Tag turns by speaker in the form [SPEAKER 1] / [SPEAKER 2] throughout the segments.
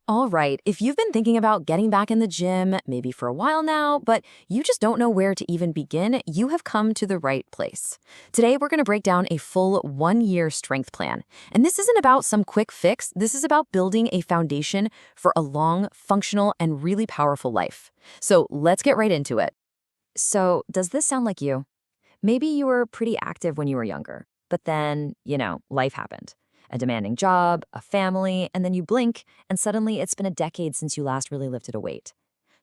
[SPEAKER 1] All right, if you've been thinking about getting back in the gym, maybe for a while now, but you just don't know where to even begin, you have come to the right place. Today, we're going to break down a full 1 year strength plan. And this isn't about some quick fix, this is about building a foundation for a long, functional, and really powerful life. So let's get right into it. So, does this sound like you? Maybe you were pretty active when you were younger, but then, life happened. A demanding job, a family, and then you blink, and suddenly it's been a decade since you last really lifted a weight.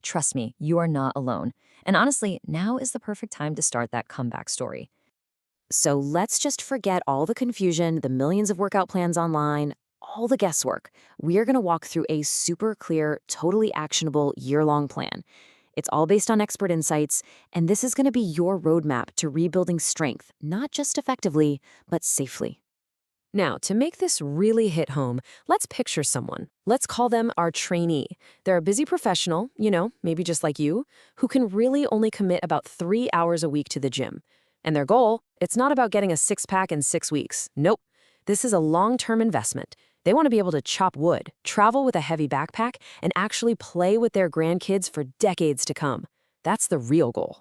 [SPEAKER 1] Trust me, you are not alone. And honestly, now is the perfect time to start that comeback story. So let's just forget all the confusion, the millions of workout plans online, all the guesswork. We are going to walk through a super clear, totally actionable year-long plan. It's all based on expert insights, and this is going to be your roadmap to rebuilding strength, not just effectively, but safely. Now, to make this really hit home, let's picture someone. Let's call them our trainee. They're a busy professional, maybe just like you, who can really only commit about 3 hours a week to the gym. And their goal, it's not about getting a six-pack in 6 weeks. Nope. This is a long-term investment. They want to be able to chop wood, travel with a heavy backpack, and actually play with their grandkids for decades to come. That's the real goal.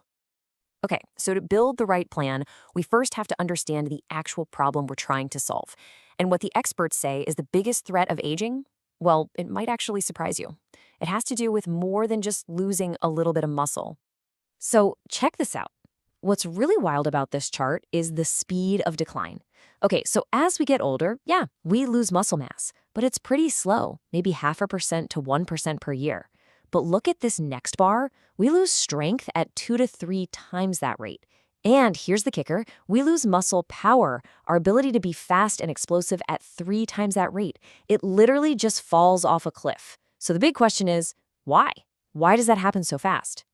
[SPEAKER 1] Okay, so to build the right plan, we first have to understand the actual problem we're trying to solve. And what the experts say is the biggest threat of aging, well, it might actually surprise you. It has to do with more than just losing a little bit of muscle. So check this out. What's really wild about this chart is the speed of decline. Okay, so as we get older, yeah, we lose muscle mass, but it's pretty slow, maybe 0.5% to 1% per year. But look at this next bar. We lose strength at 2 to 3 times that rate. And here's the kicker. We lose muscle power, our ability to be fast and explosive at 3 times that rate. It literally just falls off a cliff. So the big question is, why? Why does that happen so fast?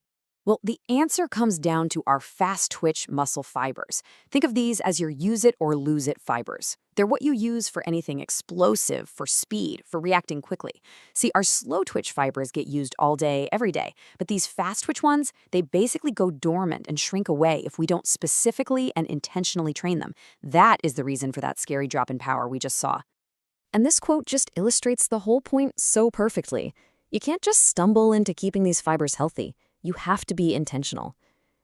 [SPEAKER 1] Well, the answer comes down to our fast twitch muscle fibers. Think of these as your use it or lose it fibers. They're what you use for anything explosive, for speed, for reacting quickly. See, our slow twitch fibers get used all day, every day, but these fast twitch ones, they basically go dormant and shrink away if we don't specifically and intentionally train them. That is the reason for that scary drop in power we just saw. And this quote just illustrates the whole point so perfectly. You can't just stumble into keeping these fibers healthy. You have to be intentional.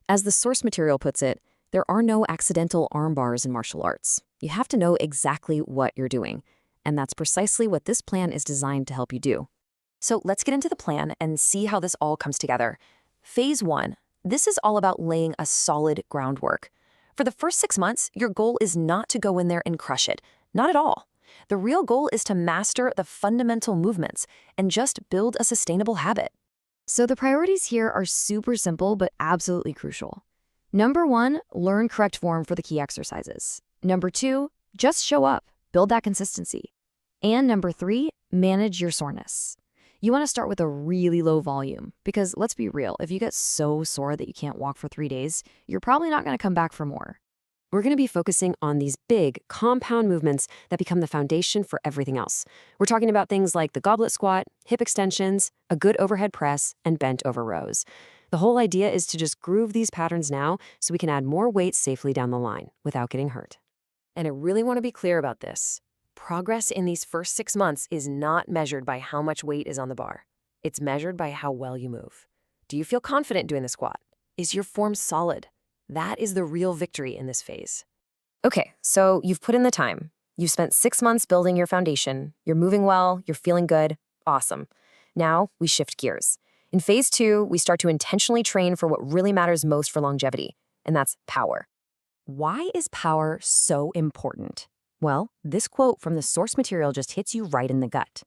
[SPEAKER 1] As the source material puts it, there are no accidental arm bars in martial arts. You have to know exactly what you're doing. And that's precisely what this plan is designed to help you do. So let's get into the plan and see how this all comes together. Phase 1. This is all about laying a solid groundwork. For the first 6 months, your goal is not to go in there and crush it. Not at all. The real goal is to master the fundamental movements and just build a sustainable habit. So the priorities here are super simple but absolutely crucial. Number 1, learn correct form for the key exercises. Number 2, just show up, build that consistency. And number 3, manage your soreness. You want to start with a really low volume because let's be real, if you get so sore that you can't walk for 3 days, you're probably not going to come back for more. We're going to be focusing on these big, compound movements that become the foundation for everything else. We're talking about things like the goblet squat, hip extensions, a good overhead press, and bent over rows. The whole idea is to just groove these patterns now so we can add more weight safely down the line without getting hurt. And I really want to be clear about this. Progress in these first 6 months is not measured by how much weight is on the bar. It's measured by how well you move. Do you feel confident doing the squat? Is your form solid? That is the real victory in this phase. Okay, so you've put in the time. You've spent 6 months building your foundation. You're moving well, you're feeling good. Awesome. Now we shift gears. In phase 2, we start to intentionally train for what really matters most for longevity, and that's power. Why is power so important? Well, this quote from the source material just hits you right in the gut.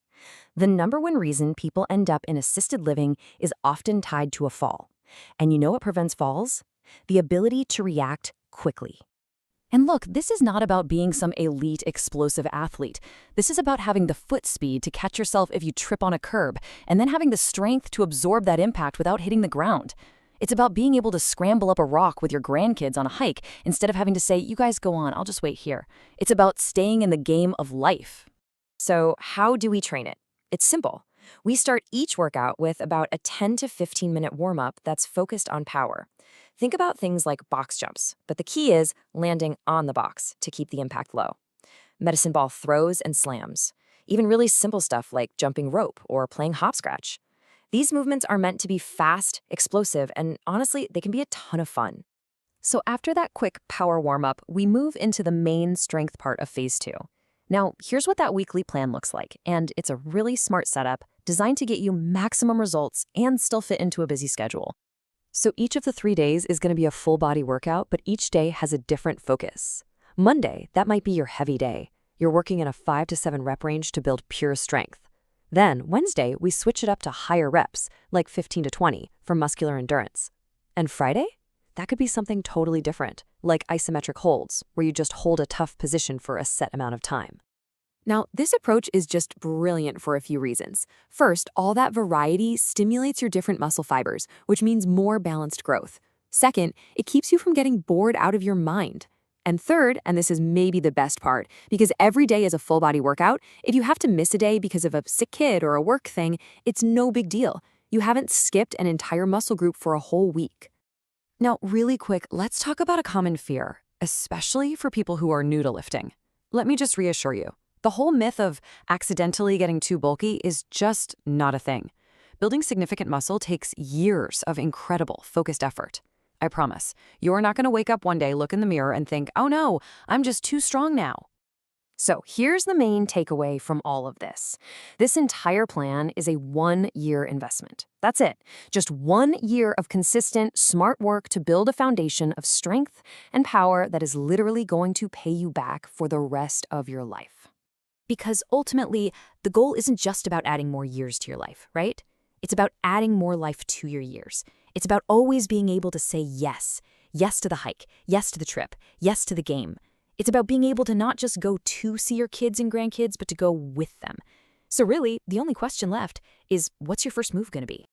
[SPEAKER 1] The number one reason people end up in assisted living is often tied to a fall. And you know what prevents falls? The ability to react quickly. And look, this is not about being some elite, explosive athlete. This is about having the foot speed to catch yourself if you trip on a curb, and then having the strength to absorb that impact without hitting the ground. It's about being able to scramble up a rock with your grandkids on a hike instead of having to say, you guys go on, I'll just wait here. It's about staying in the game of life. So how do we train it? It's simple. We start each workout with about a 10 to 15 minute warm-up that's focused on power. Think about things like box jumps, but the key is landing on the box to keep the impact low. Medicine ball throws and slams. even really simple stuff like jumping rope or playing hopscotch. These movements are meant to be fast, explosive, and honestly, they can be a ton of fun. So after that quick power warm-up, we move into the main strength part of phase 2. Now, here's what that weekly plan looks like, and it's a really smart setup designed to get you maximum results and still fit into a busy schedule. So each of the 3 days is going to be a full body workout, but each day has a different focus. Monday, that might be your heavy day. You're working in a 5 to 7 rep range to build pure strength. Then, Wednesday, we switch it up to higher reps, like 15 to 20, for muscular endurance. And Friday? That could be something totally different, like isometric holds, where you just hold a tough position for a set amount of time. Now, this approach is just brilliant for a few reasons. First, all that variety stimulates your different muscle fibers, which means more balanced growth. Second, it keeps you from getting bored out of your mind. And third, and this is maybe the best part, because every day is a full body workout, if you have to miss a day because of a sick kid or a work thing, it's no big deal. You haven't skipped an entire muscle group for a whole week. Now, really quick, let's talk about a common fear, especially for people who are new to lifting. Let me just reassure you, the whole myth of accidentally getting too bulky is just not a thing. Building significant muscle takes years of incredible, focused effort. I promise, you're not going to wake up one day, look in the mirror, and think, oh no, I'm just too strong now. So here's the main takeaway from all of this. This entire plan is a 1-year investment. That's it. Just 1 year of consistent, smart work to build a foundation of strength and power that is literally going to pay you back for the rest of your life. Because ultimately, the goal isn't just about adding more years to your life, right? It's about adding more life to your years. It's about always being able to say yes. Yes to the hike. Yes to the trip. Yes to the game. It's about being able to not just go to see your kids and grandkids, but to go with them. So really, the only question left is, what's your first move going to be?